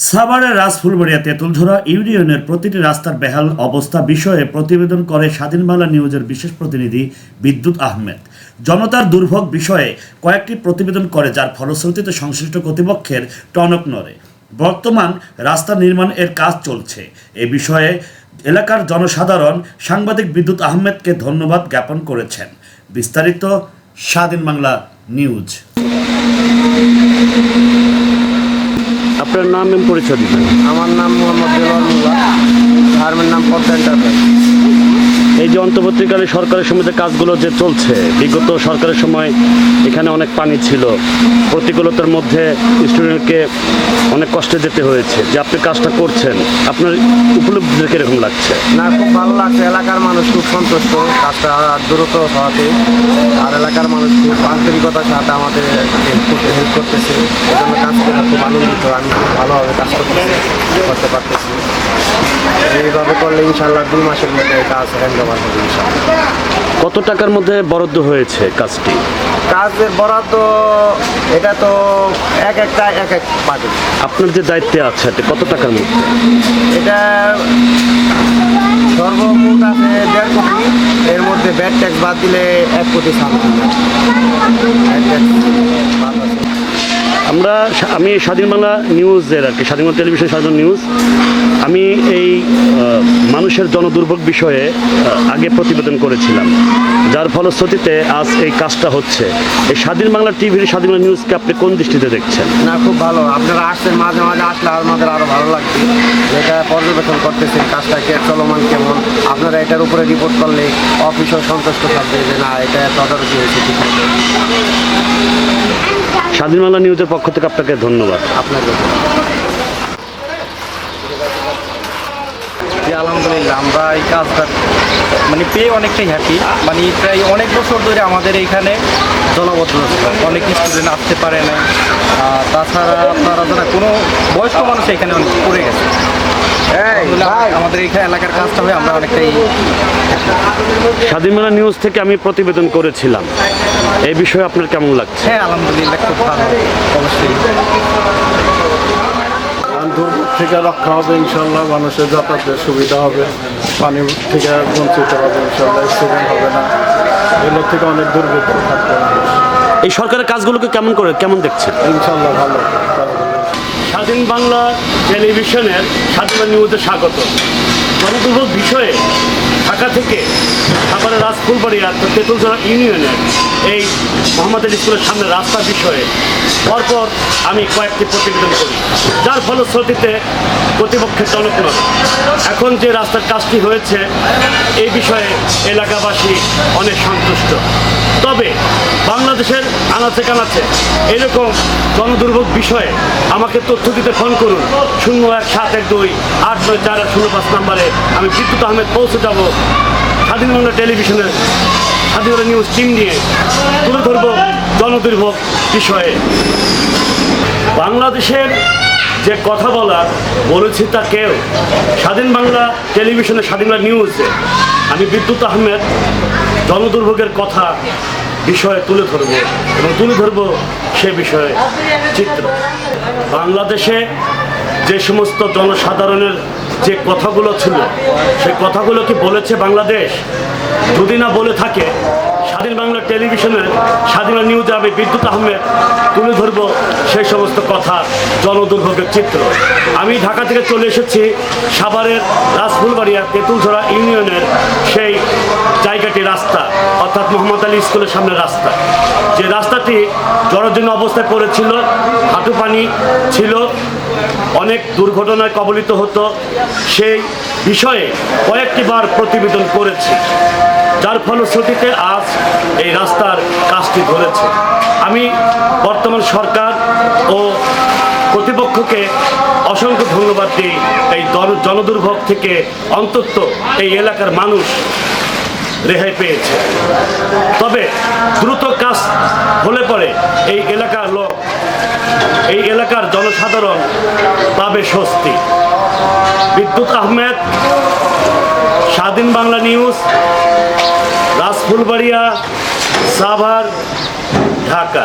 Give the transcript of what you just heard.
সাভারের রাজফুলবাড়িয়া তেঁতুলঝরা ইউনিয়নের প্রতিটি রাস্তার বেহাল অবস্থা বিষয়ে প্রতিবেদন করে স্বাধীন বাংলা নিউজের বিশেষ প্রতিনিধি বিদ্যুৎ আহমেদ। জনতার দুর্ভোগ বিষয়ে কয়েকটি প্রতিবেদন করে, যার ফলশ্রুতিতে সংশ্লিষ্ট কর্তৃপক্ষের টনক নড়ে। বর্তমান রাস্তা নির্মাণ এর কাজ চলছে। এ বিষয়ে এলাকার জনসাধারণ সাংবাদিক বিদ্যুৎ আহমেদকে ধন্যবাদ জ্ঞাপন করেছেন। বিস্তারিত স্বাধীন বাংলা নিউজ। আপনার নাম এবং পরিচয় দিবেন। আমার নাম মোহাম্মদ দেলোয়ার মোল্লা, ফার্মের নাম পদ্মা এন্টারপ্রাইজ। এই যে অন্তর্বর্তীকালীন সরকারের সময় যে কাজগুলো যে চলছে, বিগত সরকারের সময় এখানে অনেক পানি ছিল, প্রতিকূলতার মধ্যে স্টুডেন্টকে অনেক কষ্টে যেতে হয়েছে। যে আপনি কাজটা করছেন, আপনার উপলব্ধি কিরকম লাগছে? না, খুব ভালো লাগছে। এলাকার মানুষ খুব সন্তুষ্ট কাজটা দ্রুত হওয়াতে, আর এলাকার মানুষ খুব আন্তরিকতার সাথে আমাদের হেল্প করতেছে। এই জন্য কাজ করে খুব আনন্দিত। আমি খুব ভালোভাবে কাজ করতে পারতেছি। এইভাবে করলে ইনশাল্লাহ 2 মাসের মধ্যে এই কাজ হ্যান্ড ওভার হবে ইনশাল্লাহ। কত টাকার মধ্যে বরাদ্দ হয়েছে কাজটি? কাজের বরাদ্দ এটা তো এক পাবে। আপনার যে দায়িত্বে আছে কত টাকার মধ্যে? এটা সর্বমোট আছে 1.5 কোটি। এর মধ্যে ব্যাট ট্যাক্স বাদ দিলে 1 কোটি সামথিং। আমি স্বাধীন বাংলা নিউজের স্বাধীন বাংলা টেলিভিশন স্বাধীন নিউজ, আমি এই মানুষের জনদুর্ভোগ বিষয়ে আগে প্রতিবেদন করেছিলাম, যার ফলশ্রুতিতে আজ এই কাজটা হচ্ছে। এই স্বাধীন বাংলা টিভির স্বাধীন বাংলা নিউজকে আপনি কোন দৃষ্টিতে দেখছেন? না, খুব ভালো। আপনারা আসছেন, মাঝে মাঝে আসলে আমাদের আরও ভালো লাগবে। যেটা পর্যবেক্ষণ করতেছেন কাজটা চলমান কেমন, আপনারা এটার উপরে রিপোর্ট করলে অফিসও সন্তুষ্ট থাকবে যে না, এটা তদারকি হয়েছে ঠিক আছে। স্বাধীন বাংলা নিউজের পক্ষ থেকে আপনাকে ধন্যবাদ। আপনাকে আলহামদুলিল্লাহ, আমরা এই কাজটা পেয়ে অনেকটাই হ্যাপি। প্রায় অনেক বছর ধরে আমাদের এইখানে জলাবদ্ধতা, অনেক স্টুডেন্ট আসতে পারে না। তাছাড়া আপনারা যারা কোনো বয়স্ক মানুষ এখানে অনেক পড়ে গেছে। আমাদের এইখানে এলাকার কাজটা হয়ে আমরা অনেকটাই। স্বাধীন বাংলা নিউজ থেকে আমি প্রতিবেদন করেছিলাম, এই বিষয়ে আপনার কেমন লাগছে? হ্যাঁ, আলহামদুলিল্লাহ, খুব ভালো। অবশ্যই দুর্ভোগ থেকে রক্ষা হবে ইনশাল্লাহ। মানুষের যাতায়াতের সুবিধা হবে, পানি থেকে বঞ্চিত হবে ইনশাল্লাহ, অ্যাক্সিডেন্ট হবে না। এগুলোর থেকে অনেক দুর্ভোগ থাকবে মানুষ। এই সরকারের কাজগুলোকে কেমন দেখছেন? ইনশাল্লাহ ভালো। স্বাধীন বাংলা টেলিভিশনের স্বাধীন বাংলা নিউজে স্বাগত। জনদুর্ভোগ বিষয়ে ঢাকা থেকে সাভারের রাজফুলবাড়িয়া তেঁতুলঝরা ইউনিয়নের এই মোহাম্মদ আলী স্কুলের সামনে রাস্তার বিষয়ে পরপর আমি কয়েকটি প্রতিবেদন করি, যার ফলশ্রুতিতে কর্তৃপক্ষের টনক নড়ে। এখন যে রাস্তার কাজটি হয়েছে এই বিষয়ে এলাকাবাসী অনেক সন্তুষ্ট। তবে বাংলাদেশের আনাচে কানাচে এরকম জনদুর্ভোগ বিষয়ে আমাকে তথ্য দিতে ফোন করুন 0171289405 নম্বরে। আমি বিদ্যুৎ আহমেদ পৌঁছে যাব স্বাধীন বাংলা টেলিভিশনের স্বাধীন বাংলা নিউজ টিম নিয়ে, তুলে ধরব জনদুর্ভোগ বিষয়ে। বাংলাদেশের যে কথা বলেছি তা কেউ স্বাধীন বাংলা টেলিভিশনের স্বাধীন বাংলা নিউজে আমি বিদ্যুৎ আহমেদ জনদুর্ভোগের কথা বিষয়ে তুলে ধরব সে বিষয়ে চিত্র। বাংলাদেশে যে সমস্ত জনসাধারণের যে কথাগুলো ছিল, সেই কথাগুলো কি বলেছে বাংলাদেশ? যদি না বলে থাকে, স্বাধীন বাংলা টেলিভিশনের স্বাধীন নিউজে আমি বিদ্যুৎ আহমেদ তুলে ধরব সেই সমস্ত কথা, জনদুর্ভোগের চিত্র। আমি ঢাকা থেকে চলে এসেছি সাভারের রাজফুলবাড়িয়া তেঁতুলঝরা ইউনিয়নের সেই জায়গাটি, রাস্তা অর্থাৎ মোহাম্মদ আলী স্কুলের সামনে রাস্তা। যে রাস্তাটি জরাজীর্ণ অবস্থায় পড়েছিল, হাঁটু পানি ছিল, অনেক দুর্ঘটনায় কবলিত হতো। সেই বিষয়ে কয়েকটি বার প্রতিবেদন করেছি, যার ফলশ্রুতিতে আজ এই রাস্তার কাজটি ধরেছে। আমি বর্তমান সরকার ও কর্তৃপক্ষকে অসংখ্য ধন্যবাদ দিই। এই জনদুর্ভোগ থেকে অন্তত এই এলাকার মানুষ রেহাই পেয়েছে। তবে দ্রুত কাজ হলে পরে এই এলাকার জনসাধারণ পাবে স্বস্তি। বিদ্যুৎ আহমেদ, স্বাধীন বাংলা নিউজ, রাজফুলবাড়িয়া, সাভার, ঢাকা।